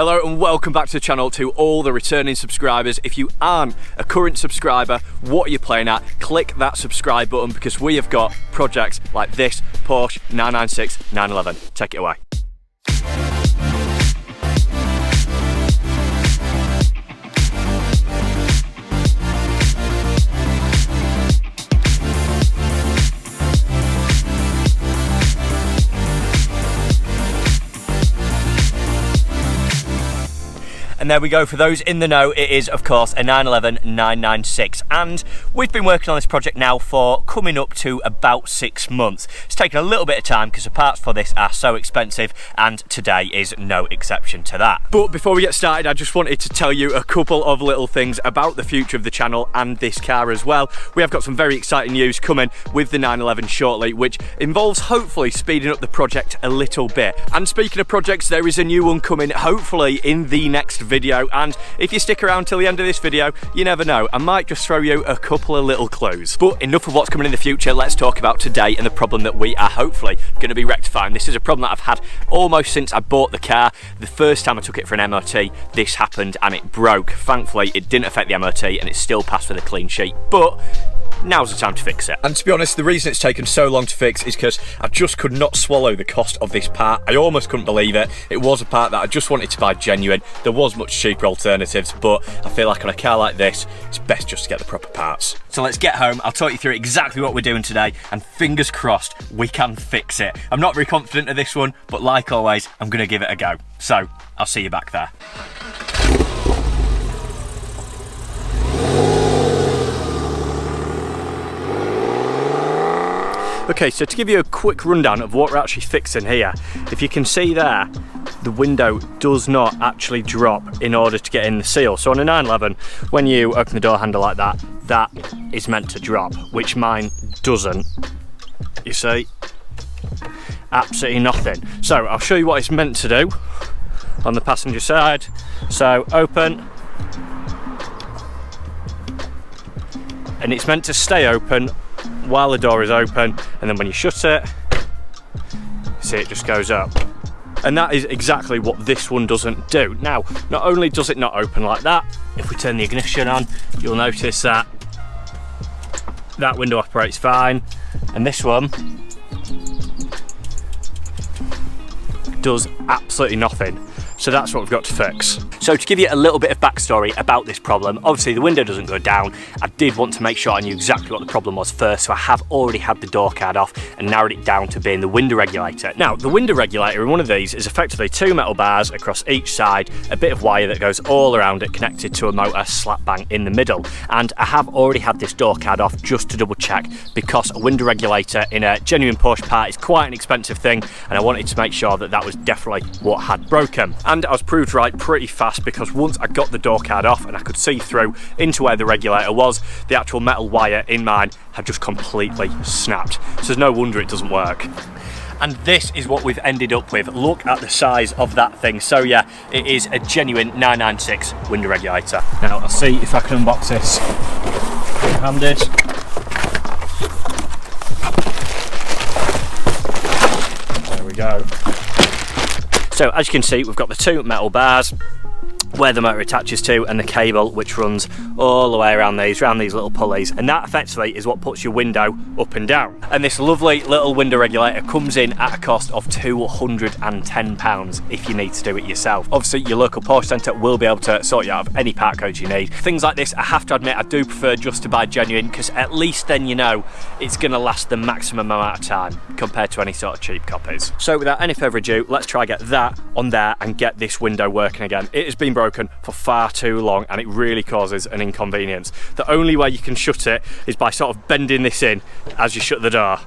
Hello and welcome back to the channel to all the returning subscribers. If you aren't a current subscriber, what are you playing at? Click that subscribe button because we have got projects like this Porsche 996 911. Take it away. And there we go, for those in the know, it is of course a 911 996, and we've been working on this project now for coming up to about 6 months. It's taken a little bit of time because the parts for this are so expensive, and today is no exception to that. But before we get started, I just wanted to tell you a couple of little things about the future of the channel and this car as well. We have got some very exciting news coming with the 911 shortly, which involves hopefully speeding up the project a little bit. And speaking of projects, there is a new one coming hopefully in the next video, and if you stick around till the end of this video, you never know, I might just throw you a couple of little clues. But enough of what's coming in the future, let's talk about today and the problem that we are hopefully going to be rectifying. This is a problem that I've had almost since I bought the car. The first time I took it for an MOT, this happened and it broke. Thankfully it didn't affect the MOT and it still passed with a clean sheet, but now's the time to fix it. And to be honest, the reason it's taken so long to fix is because I just could not swallow the cost of this part. I almost couldn't believe it. It was a part that I just wanted to buy genuine. There was much cheaper alternatives, but I feel like on a car like this, it's best just to get the proper parts. So let's get home, I'll talk you through exactly what we're doing today, and fingers crossed, we can fix it. I'm not very confident of this one, but like always, I'm gonna give it a go. So, I'll see you back there. Okay, so to give you a quick rundown of what we're actually fixing here, if you can see there, the window does not actually drop in order to get in the seal. So on a 911, when you open the door handle like that, that is meant to drop, which mine doesn't. You see? Absolutely nothing. So I'll show you what it's meant to do on the passenger side. So open, and it's meant to stay open while the door is open, and then when you shut it, see, it just goes up. And that is exactly what this one doesn't do. Now, not only does it not open like that, if we turn the ignition on, you'll notice that that window operates fine, and this one does absolutely nothing. So that's what we've got to fix. So to give you a little bit of backstory about this problem, obviously the window doesn't go down. I did want to make sure I knew exactly what the problem was first, so I have already had the door card off and narrowed it down to being the window regulator. Now, the window regulator in one of these is effectively 2 metal bars across each side, a bit of wire that goes all around it connected to a motor slap bang in the middle. And I have already had this door card off just to double check, because a window regulator in a genuine Porsche part is quite an expensive thing, and I wanted to make sure that that was definitely what had broken. And I was proved right pretty fast, because once I got the door card off and I could see through into where the regulator was, the actual metal wire in mine had just completely snapped. So there's no wonder it doesn't work. And this is what we've ended up with. Look at the size of that thing. So yeah, it is a genuine 996 window regulator. Now I'll see if I can unbox this handed. There we go. So as you can see, we've got the 2 metal bars where the motor attaches to, and the cable which runs all the way around these little pulleys, and that effectively is what puts your window up and down. And this lovely little window regulator comes in at a cost of £210 if you need to do it yourself. Obviously your local Porsche centre will be able to sort you out of any part codes you need. Things like this, I have to admit, I do prefer just to buy genuine, because at least then you know it's going to last the maximum amount of time compared to any sort of cheap copies. So without any further ado, let's try get that on there and get this window working again. It has been broken for far too long and it really causes an inconvenience. The only way you can shut it is by sort of bending this in as you shut the door,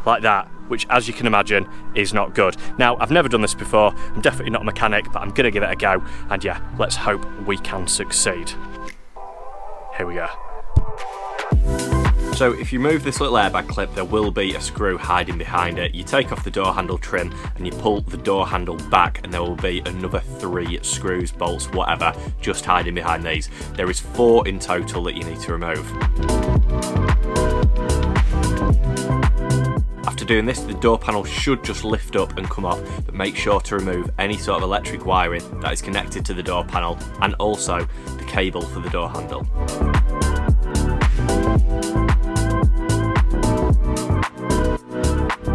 like that, which as you can imagine is not good. Now, I've never done this before, I'm definitely not a mechanic, but I'm gonna give it a go, and yeah, let's hope we can succeed. Here we go. So if you move this little airbag clip, there will be a screw hiding behind it. You take off the door handle trim and you pull the door handle back, and there will be another 3 screws, bolts, whatever, just hiding behind these. There is 4 in total that you need to remove. After After doing this, the door panel should just lift up and come off, but make sure to remove any sort of electric wiring that is connected to the door panel and also the cable for the door handle.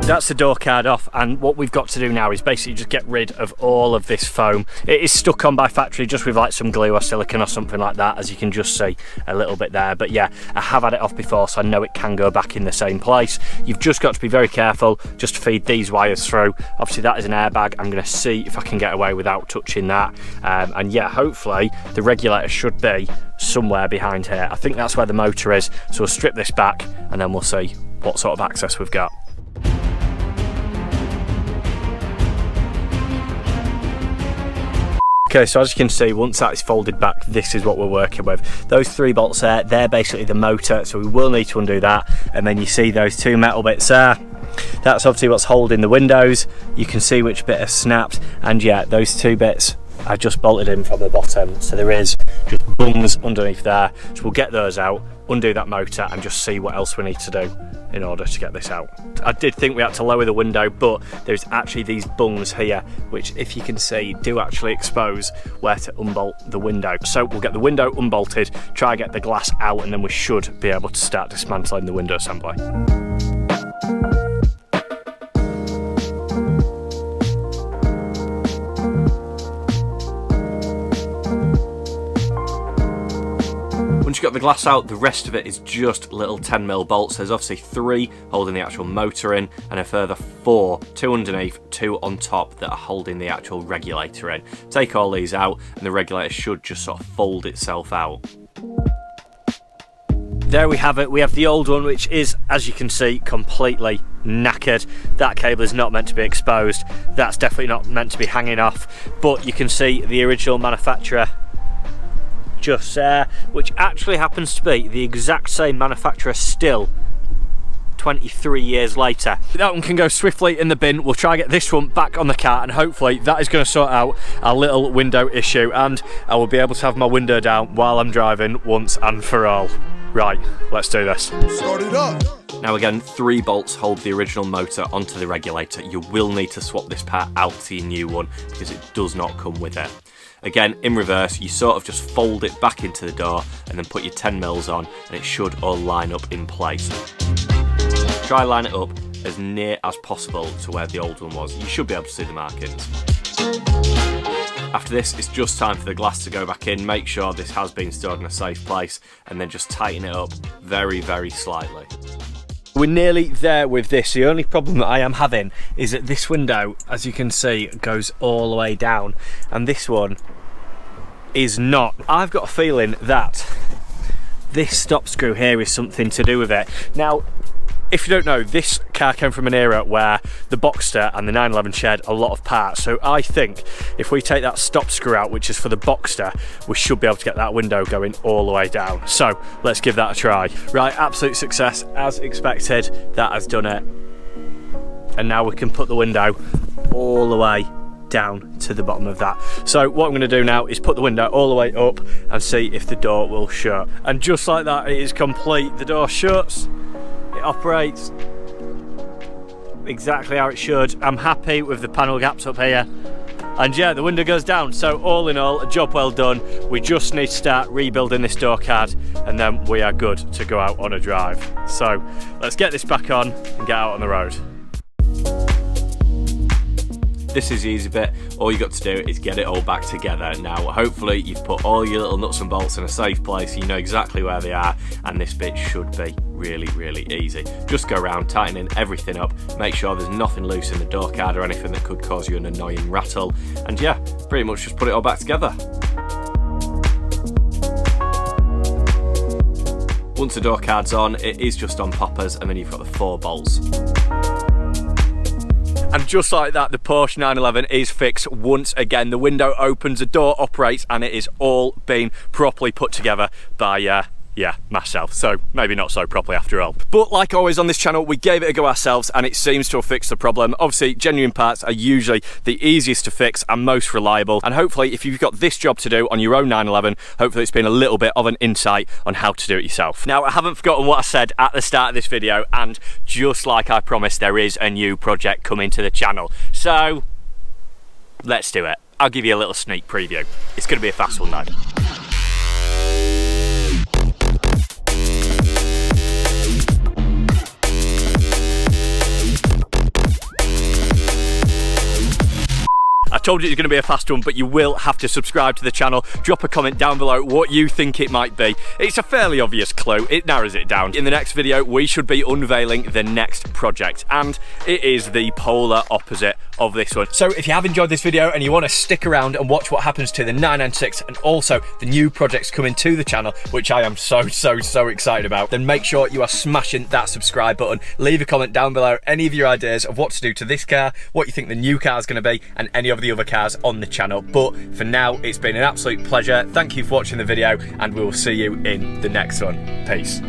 That's the door card off, and what we've got to do now is basically just get rid of all of this foam. It is stuck on by factory just with like some glue or silicone or something like that, as you can just see a little bit there. But yeah, I have had it off before, so I know it can go back in the same place. You've just got to be very careful just to feed these wires through. Obviously that is an airbag. I'm going to see if I can get away without touching that. And yeah, hopefully the regulator should be somewhere behind here. I think that's where the motor is. So we'll strip this back and then we'll see what sort of access we've got. Okay, so as you can see, once that is folded back, this is what we're working with. Those 3 bolts there, they're basically the motor, so we will need to undo that. And then you see those 2 metal bits there. That's obviously what's holding the windows. You can see which bit has snapped, and yeah, those 2 bits are just bolted in from the bottom, so there is just bungs underneath there. So we'll get those out, undo that motor, and just see what else we need to do in order to get this out. I did think we had to lower the window, but there's actually these bungs here, which if you can see, do actually expose where to unbolt the window. So we'll get the window unbolted, try and get the glass out, and then we should be able to start dismantling the window assembly. Once you've got the glass out, the rest of it is just little 10mm bolts. There's obviously 3 holding the actual motor in, and a further 4, 2 underneath, 2 on top, that are holding the actual regulator in. Take all these out and the regulator should just sort of fold itself out. There we have it. We have the old one, which is, as you can see, completely knackered. That cable is not meant to be exposed. That's definitely not meant to be hanging off, but you can see the original manufacturer just there, which actually happens to be the exact same manufacturer still 23 years later. That one can go swiftly in the bin. We'll try and get this one back on the car, and hopefully that is going to sort out our little window issue, and I will be able to have my window down while I'm driving once and for all. Right, let's do this. Start it up. Now again, 3 bolts hold the original motor onto the regulator. You will need to swap this part out to your new one because it does not come with it. Again, in reverse, you sort of just fold it back into the door and then put your 10mm on, and it should all line up in place. Try line it up as near as possible to where the old one was. You should be able to see the markings. After this, it's just time for the glass to go back in. Make sure this has been stored in a safe place, and then just tighten it up very, very slightly. We're nearly there with this. The only problem that I am having is that this window, as you can see, goes all the way down, and this one is not. I've got a feeling that this stop screw here is something to do with it. Now, if you don't know, this car came from an era where the Boxster and the 911 shared a lot of parts, so I think if we take that stop screw out, which is for the Boxster, we should be able to get that window going all the way down. So let's give that a try. Right, absolute success, as expected. That has done it, and now we can put the window all the way down to the bottom of that. So what I'm going to do now is put the window all the way up and see if the door will shut. And just like that, it is complete. The door shuts. It operates exactly how it should. I'm happy with the panel gaps up here, and yeah, the window goes down. So all in all, a job well done. We just need to start rebuilding this door card, and then we are good to go out on a drive. So let's get this back on and get out on the road. This is the easy bit. All you got to do is get it all back together. Now, hopefully you've put all your little nuts and bolts in a safe place, you know exactly where they are, and this bit should be really, really easy. Just go around tightening everything up, make sure there's nothing loose in the door card or anything that could cause you an annoying rattle, and yeah, pretty much just put it all back together. Once the door card's on, it is just on poppers, and then you've got the 4 bolts. And just like that, the Porsche 911 is fixed once again. The window opens, the door operates, and it is all been properly put together by yeah, myself, so maybe not so properly after all. But like always on this channel, we gave it a go ourselves and it seems to have fixed the problem. Obviously, genuine parts are usually the easiest to fix and most reliable, and hopefully if you've got this job to do on your own 911, hopefully it's been a little bit of an insight on how to do it yourself. Now, I haven't forgotten what I said at the start of this video, and just like I promised, there is a new project coming to the channel. So, let's do it. I'll give you a little sneak preview. It's going to be a fast one though. I told you it was going to be a fast one, but you will have to subscribe to the channel. Drop a comment down below what you think it might be. It's a fairly obvious clue. It narrows it down. In the next video, we should be unveiling the next project, and it is the polar opposite of this one. So if you have enjoyed this video and you want to stick around and watch what happens to the 996 and also the new projects coming to the channel, which I am so excited about, then make sure you are smashing that subscribe button. Leave a comment down below any of your ideas of what to do to this car, what you think the new car is going to be, and any of the other cars on the channel. But for now, it's been an absolute pleasure. Thank you for watching the video, and we will see you in the next one. Peace.